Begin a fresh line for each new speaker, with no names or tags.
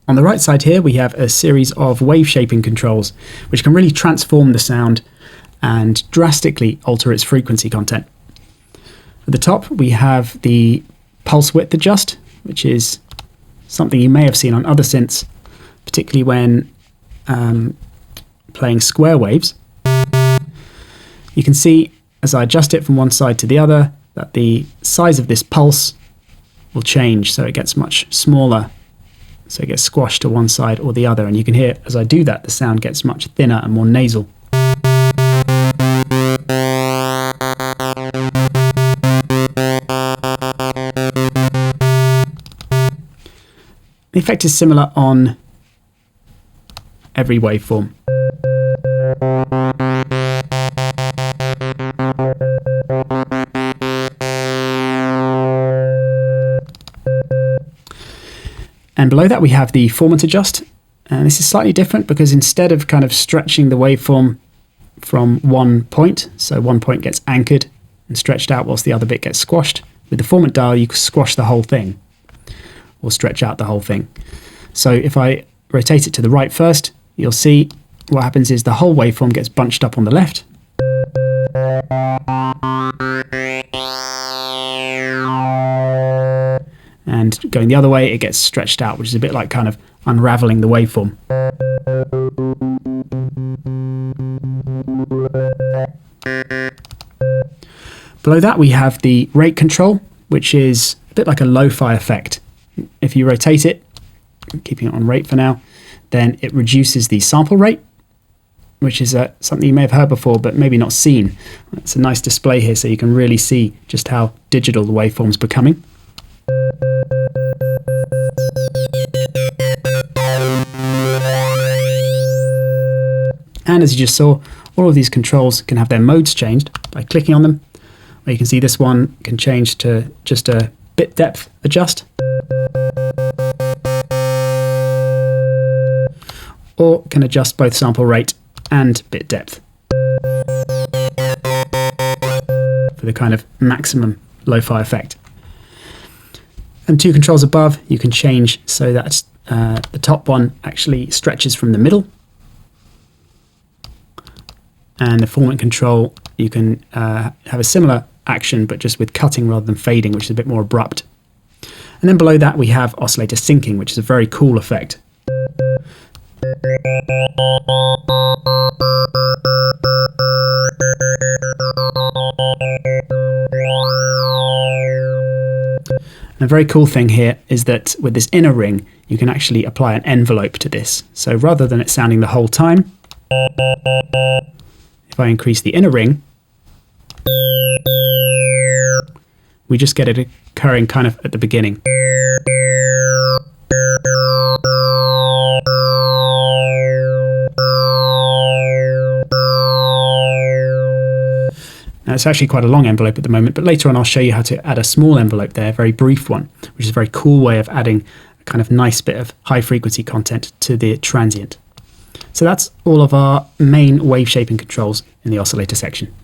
On the right side here, we have a series of wave shaping controls, which can really transform the sound and drastically alter its frequency content. At the top, we have the pulse width adjust, which is something you may have seen on other synths, particularly when playing square waves. You can see as I adjust it from one side to the other that the size of this pulse will change, so it gets much smaller, so it gets squashed to one side or the other, and you can hear as I do that the sound gets much thinner and more nasal. The effect is similar on every waveform. And below that we have the formant adjust, and this is slightly different because instead of kind of stretching the waveform from one point, so one point gets anchored and stretched out whilst the other bit gets squashed, with the formant dial you can squash the whole thing or stretch out the whole thing. So if I rotate it to the right first, you'll see what happens is the whole waveform gets bunched up on the left. And going the other way, it gets stretched out, which is a bit like kind of unraveling the waveform. Below that we have the rate control, which is a bit like a lo-fi effect. If you rotate it, keeping it on rate for now, then it reduces the sample rate, which is something you may have heard before but maybe not seen. It's a nice display here so you can really see just how digital the waveform's becoming. And as you just saw, all of these controls can have their modes changed by clicking on them. Where you can see this one can change to just a bit depth adjust, or can adjust both sample rate and bit depth for the kind of maximum lo-fi effect. And two controls above you can change so that the top one actually stretches from the middle, and the formant control you can have a similar action but just with cutting rather than fading, which is a bit more abrupt. And then below that we have oscillator syncing, which is a very cool effect. And a very cool thing here is that with this inner ring you can actually apply an envelope to this. So rather than it sounding the whole time, if I increase the inner ring, we just get it occurring kind of at the beginning. Now it's actually quite a long envelope at the moment, but later on I'll show you how to add a small envelope there, a very brief one, which is a very cool way of adding a kind of nice bit of high frequency content to the transient. So that's all of our main wave shaping controls in the oscillator section.